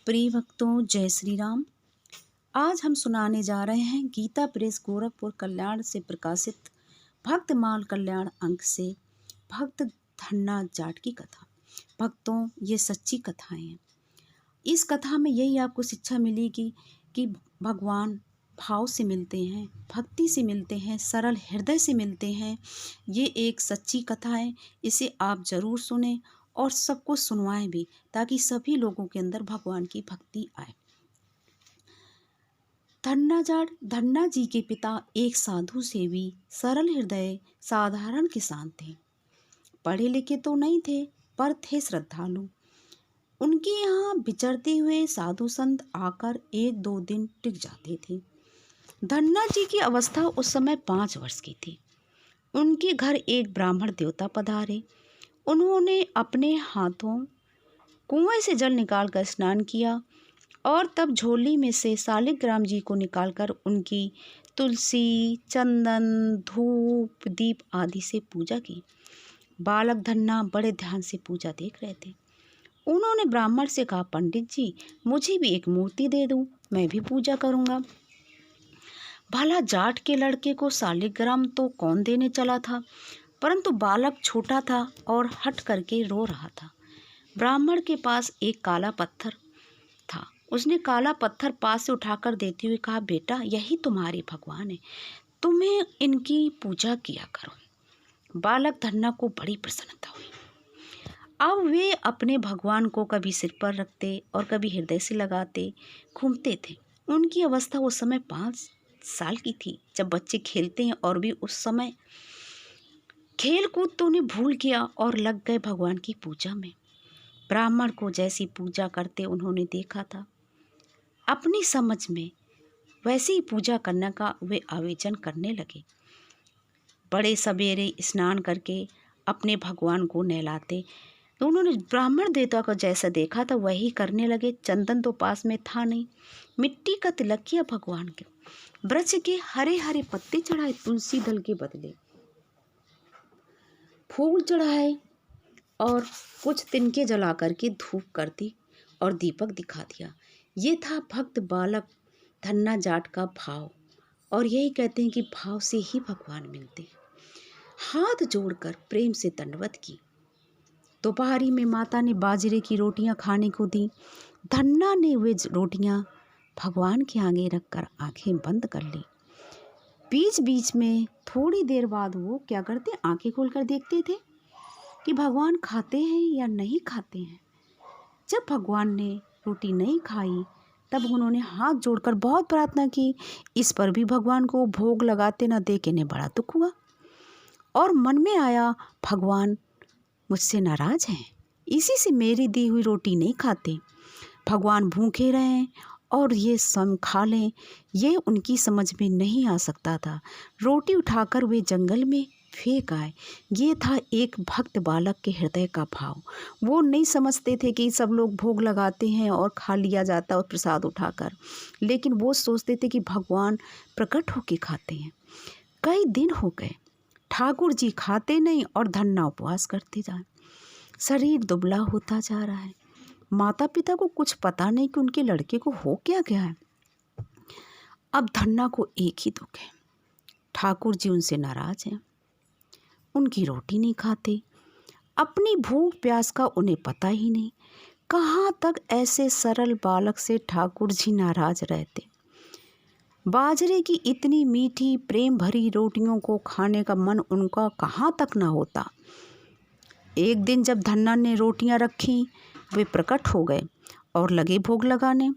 प्रिय भक्तों, जय श्री राम। आज हम सुनाने जा रहे हैं गीता प्रेस गोरखपुर कल्याण से प्रकाशित भक्त माल कल्याण अंक से भक्त धन्ना जाट की कथा। भक्तों, ये सच्ची कथाएं हैं। इस कथा में यही आपको शिक्षा मिलेगी कि भगवान भाव से मिलते हैं, भक्ति से मिलते हैं, सरल हृदय से मिलते हैं। ये एक सच्ची कथा है। इसे आप ज़रूर सुने और सबको सुनवाएं भी, ताकि सभी लोगों के अंदर भगवान की भक्ति आए। धन्ना जाट धन्ना जी के पिता एक साधु सेवी, सरल हृदय, साधारण किसान थे। पढ़े लिखे तो नहीं थे, पर थे श्रद्धालु। उनके यहाँ विचरते हुए साधु संत आकर एक दो दिन टिक जाते थे। धन्ना जी की अवस्था उस समय 5 वर्ष की थी। उनके घर एक ब्राह्मण देवता पधारे। उन्होंने अपने हाथों कुएं से जल निकालकर स्नान किया और तब झोली में से शालिग्राम जी को निकालकर उनकी तुलसी, चंदन, धूप, दीप आदि से पूजा की। बालक धन्ना बड़े ध्यान से पूजा देख रहे थे। उन्होंने ब्राह्मण से कहा, पंडित जी, मुझे भी एक मूर्ति दे दूं, मैं भी पूजा करूंगा। भला जाट के लड़के को शालिग्राम तो कौन देने चला था, परंतु बालक छोटा था और हट करके रो रहा था। ब्राह्मण के पास एक काला पत्थर था। उसने काला पत्थर पास से उठाकर देते हुए कहा, बेटा, यही तुम्हारे भगवान है, तुम्हें इनकी पूजा किया करो। बालक धन्ना को बड़ी प्रसन्नता हुई। अब वे अपने भगवान को कभी सिर पर रखते और कभी हृदय से लगाते घूमते थे। उनकी अवस्था उस समय 5 साल की थी, जब बच्चे खेलते हैं, और भी उस समय खेल कूद तो उन्हें भूल गया और लग गए भगवान की पूजा में। ब्राह्मण को जैसी पूजा करते उन्होंने देखा था, अपनी समझ में वैसे ही पूजा करने का वे आवेदन करने लगे। बड़े सवेरे स्नान करके अपने भगवान को नहलाते, तो उन्होंने ब्राह्मण देवता को जैसा देखा था वही करने लगे। चंदन तो पास में था नहीं, मिट्टी का तिलक किया भगवान के, वृक्ष के हरे हरे पत्ते चढ़ाए, तुलसी दल के बदले फूल चढ़ाए और कुछ तिनके जला करके धूप कर दी और दीपक दिखा दिया। ये था भक्त बालक धन्ना जाट का भाव। और यही कहते हैं कि भाव से ही भगवान मिलते हैं। हाथ जोड़कर प्रेम से दंडवत की। दोपहरी में माता ने बाजरे की रोटियां खाने को दी। धन्ना ने वे रोटियां भगवान के आगे रखकर आंखें बंद कर ली। बीच बीच में थोड़ी देर बाद वो क्या करते, आंखें खोलकर देखते थे कि भगवान खाते हैं या नहीं खाते हैं। जब भगवान ने रोटी नहीं खाई, तब उन्होंने हाथ जोड़कर बहुत प्रार्थना की। इस पर भी भगवान को भोग लगाते न देख इन्हें बड़ा दुख हुआ और मन में आया, भगवान मुझसे नाराज हैं, इसी से मेरी दी हुई रोटी नहीं खाते। भगवान भूखे रहें और ये सम खा लें, ये उनकी समझ में नहीं आ सकता था। रोटी उठाकर वे जंगल में फेंक आए। ये था एक भक्त बालक के हृदय का भाव। वो नहीं समझते थे कि सब लोग भोग लगाते हैं और खा लिया जाता है और प्रसाद उठाकर, लेकिन वो सोचते थे कि भगवान प्रकट होके खाते हैं। कई दिन हो गए, ठाकुर जी खाते नहीं और धन्ना उपवास करते जाए। शरीर दुबला होता जा रहा है। माता पिता को कुछ पता नहीं कि उनके लड़के को हो क्या गया है। अब धन्ना को एक ही दुख है, ठाकुर जी उनसे नाराज हैं, उनकी रोटी नहीं खाते। अपनी भूख प्यास का उन्हें पता ही नहीं। कहाँ तक ऐसे सरल बालक से ठाकुर जी नाराज रहते। बाजरे की इतनी मीठी प्रेम भरी रोटियों को खाने का मन उनका कहाँ तक ना होता। एक दिन जब धन्ना ने रोटियां रखी, वे प्रकट हो गए और लगे भोग लगाने।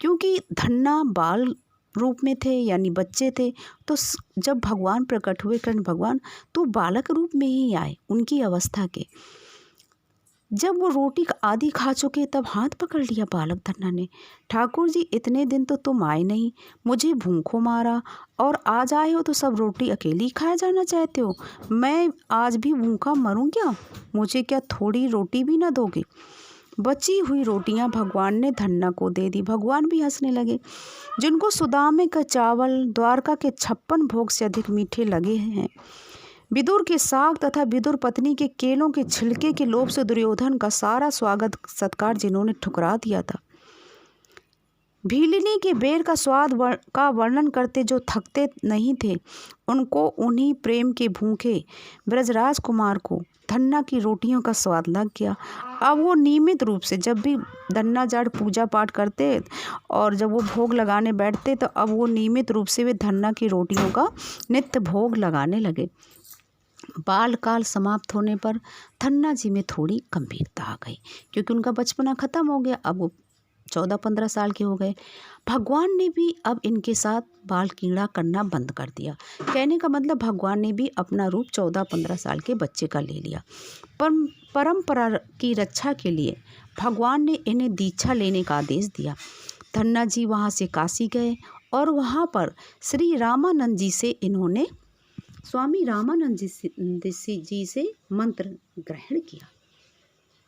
क्योंकि धन्ना बाल रूप में थे, यानी बच्चे थे, तो जब भगवान प्रकट हुए, कृष्ण भगवान, तो बालक रूप में ही आए उनकी अवस्था के। जब वो रोटी आधी खा चुके, तब हाथ पकड़ लिया बालक धन्ना ने। ठाकुर जी, इतने दिन तो तुम आए नहीं, मुझे भूखों मारा, और आज आए हो तो सब रोटी अकेली खाया जाना चाहते हो। मैं आज भी भूखा मरूं क्या? मुझे क्या थोड़ी रोटी भी ना दोगे? बची हुई रोटियां भगवान ने धन्ना को दे दी। भगवान भी हंसने लगे। जिनको सुदामे का चावल द्वारका के 56 भोग से अधिक मीठे लगे हैं, विदुर के साग तथा विदुर पत्नी के केलों के छिलके के लोभ से दुर्योधन का सारा स्वागत सत्कार जिन्होंने ठुकरा दिया था, भीलिनी के बेर का स्वाद का वर्णन करते जो थकते नहीं थे, उनको उन्हीं प्रेम के भूखे ब्रजराज कुमार को धन्ना की रोटियों का स्वाद लग गया। अब वो नियमित रूप से जब भी धन्ना जाट पूजा पाठ करते और जब वो भोग लगाने बैठते तो अब वो नियमित रूप से वे धन्ना की रोटियों का नित्य भोग लगाने लगे। बाल काल समाप्त होने पर धन्ना जी में थोड़ी गंभीरता आ गई, क्योंकि उनका बचपना खत्म हो गया। अब वो 14-15 साल के हो गए। भगवान ने भी अब इनके साथ बाल कीड़ा करना बंद कर दिया। कहने का मतलब भगवान ने भी अपना रूप 14-15 साल के बच्चे का ले लिया। परंपरा की रक्षा के लिए भगवान ने इन्हें दीक्षा लेने का आदेश दिया। धन्ना जी वहाँ से काशी गए और वहाँ पर श्री रामानंद जी से इन्होंने स्वामी रामानंद जी से मंत्र ग्रहण किया।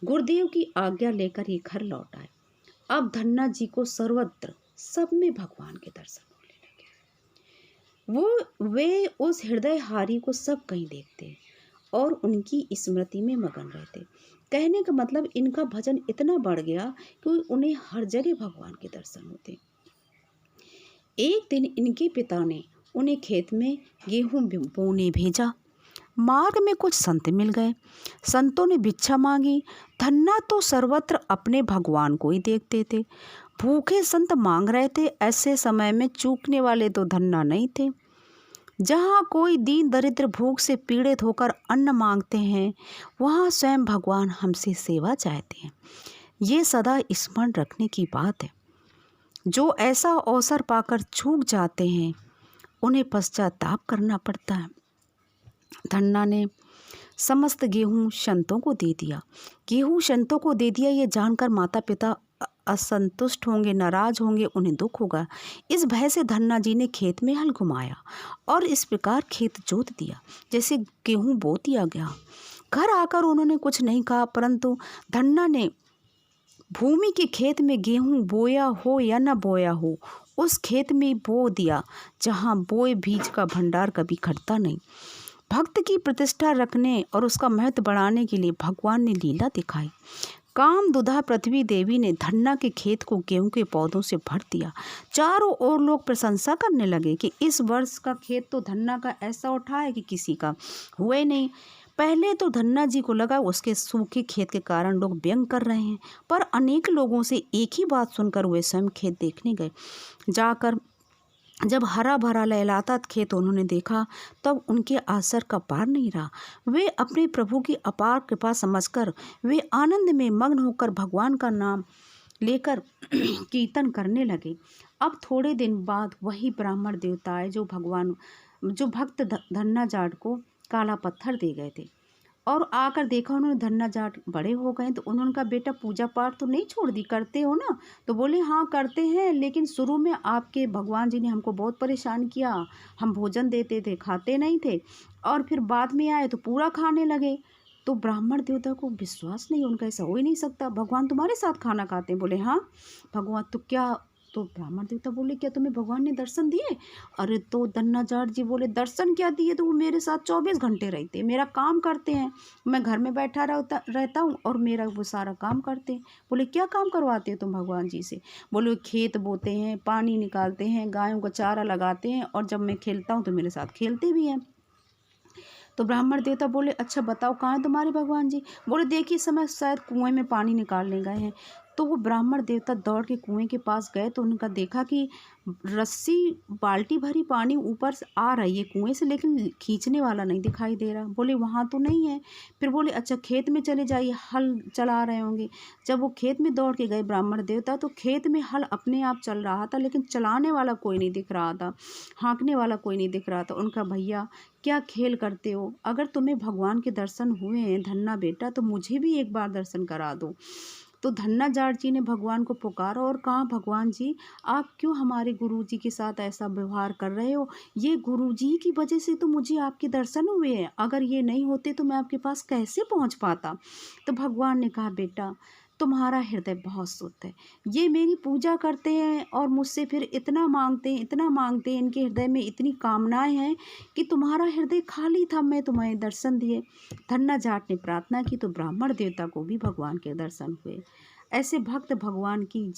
गुरुदेव की आज्ञा लेकर ये घर लौट आए। अब धन्ना जी को सर्वत्र सब में भगवान के दर्शन होने लगे। वे उस हृदय हारी को सब कहीं देखते और उनकी स्मृति में मगन रहते। कहने का मतलब इनका भजन इतना बढ़ गया कि उन्हें हर जगह भगवान के दर्शन होते। एक दिन इनके पिता ने उन्हें खेत में गेहूं बोने भेजा। मार्ग में कुछ संत मिल गए। संतों ने भिक्षा मांगी। धन्ना तो सर्वत्र अपने भगवान को ही देखते थे। भूखे संत मांग रहे थे। ऐसे समय में चूकने वाले तो धन्ना नहीं थे। जहाँ कोई दीन दरिद्र भूख से पीड़ित होकर अन्न मांगते हैं, वहाँ स्वयं भगवान हमसे सेवा चाहते हैं। ये सदा स्मरण रखने की बात है। जो ऐसा अवसर पाकर चूक जाते हैं, उन्हें पश्चाताप करना पड़ता है। धन्ना ने समस्त गेहूं संतों को दे दिया। गेहूं संतों को दे दिया ये जानकर माता पिता असंतुष्ट होंगे, नाराज होंगे, उन्हें दुख होगा। इस भय से धन्ना जी ने खेत में हल घुमाया और इस प्रकार खेत जोत दिया जैसे गेहूं बो दिया गया। घर आकर उन्होंने कुछ नहीं कहा, परंतु धन्ना ने भूमि के खेत में गेहूं बोया हो या न बोया हो, उस खेत में बो दिया जहाँ बोए बीज का भंडार कभी घटता नहीं। भक्त की प्रतिष्ठा रखने और उसका महत्व बढ़ाने के लिए भगवान ने लीला दिखाई। कामदुधा पृथ्वी देवी ने धन्ना के खेत को गेहूं के पौधों से भर दिया। चारों ओर लोग प्रशंसा करने लगे कि इस वर्ष का खेत तो धन्ना का ऐसा उठा है कि किसी का हुआ ही नहीं। पहले तो धन्ना जी को लगा उसके सूखे खेत के कारण लोग व्यंग कर रहे हैं, पर अनेक लोगों से एक ही बात सुनकर वे स्वयं खेत देखने गए। जाकर जब हरा भरा लहलाता खेत उन्होंने देखा, तब उनके आसर का पार नहीं रहा। वे अपने प्रभु की अपार कृपा समझकर वे आनंद में मग्न होकर भगवान का नाम लेकर कीर्तन करने लगे। अब थोड़े दिन बाद वही ब्राह्मण देवता आए जो भक्त धन्ना जाट को काला पत्थर दे गए थे, और आकर देखा उन्होंने धन्ना जाट बड़े हो गए। तो उन्होंने कहा, बेटा पूजा पाठ तो नहीं छोड़ दी, करते हो ना? तो बोले, हाँ करते हैं, लेकिन शुरू में आपके भगवान जी ने हमको बहुत परेशान किया। हम भोजन देते थे, खाते नहीं थे, और फिर बाद में आए तो पूरा खाने लगे। तो ब्राह्मण देवता को विश्वास नहीं, उनका ऐसा हो ही नहीं सकता, भगवान तुम्हारे साथ खाना खाते हैं। बोले, हाँ भगवान तो क्या? तो ब्राह्मण देवता बोले, क्या तुम्हें भगवान ने दर्शन दिए? अरे तो धन्ना जाट जी बोले, दर्शन क्या दिए? तो वो मेरे साथ 24 घंटे रहते, मेरा काम करते हैं। मैं घर में बैठा रहता हूँ और मेरा वो सारा काम करते हैं। बोले, क्या काम करवाते हो तुम भगवान जी से? बोले, खेत बोते हैं, पानी निकालते हैं, गायों का चारा लगाते हैं, और जब मैं खेलता हूँ तो मेरे साथ खेलते भी हैं। तो ब्राह्मण देवता बोले, अच्छा बताओ कहाँ है तुम्हारे भगवान जी? बोले, देखिए समय शायद कुएं में पानी निकालने गए हैं। तो वो ब्राह्मण देवता दौड़ के कुएं के पास गए तो उनका देखा कि रस्सी बाल्टी भरी पानी ऊपर से आ रही है कुएं से, लेकिन खींचने वाला नहीं दिखाई दे रहा। बोले, वहाँ तो नहीं है। फिर बोले, अच्छा खेत में चले जाइए, हल चला रहे होंगे। जब वो खेत में दौड़ के गए ब्राह्मण देवता, तो खेत में हल अपने आप चल रहा था, लेकिन चलाने वाला कोई नहीं दिख रहा था, हाँकने वाला कोई नहीं दिख रहा था। उनका, भैया क्या खेल करते हो? अगर तुम्हें भगवान के दर्शन हुए हैं धन्ना बेटा, तो मुझे भी एक बार दर्शन करा दो। तो धन्ना जाट जी ने भगवान को पुकारा और कहा, भगवान जी आप क्यों हमारे गुरुजी के साथ ऐसा व्यवहार कर रहे हो? ये गुरुजी की वजह से तो मुझे आपके दर्शन हुए हैं, अगर ये नहीं होते तो मैं आपके पास कैसे पहुंच पाता? तो भगवान ने कहा, बेटा तुम्हारा हृदय बहुत शुद्ध है। ये मेरी पूजा करते हैं और मुझसे फिर इतना मांगते हैं, इतना मांगते हैं, इनके हृदय में इतनी कामनाएं हैं कि तुम्हारा हृदय खाली था, मैं तुम्हें दर्शन दिए। धन्ना जाट ने प्रार्थना की तो ब्राह्मण देवता को भी भगवान के दर्शन हुए। ऐसे भक्त भगवान की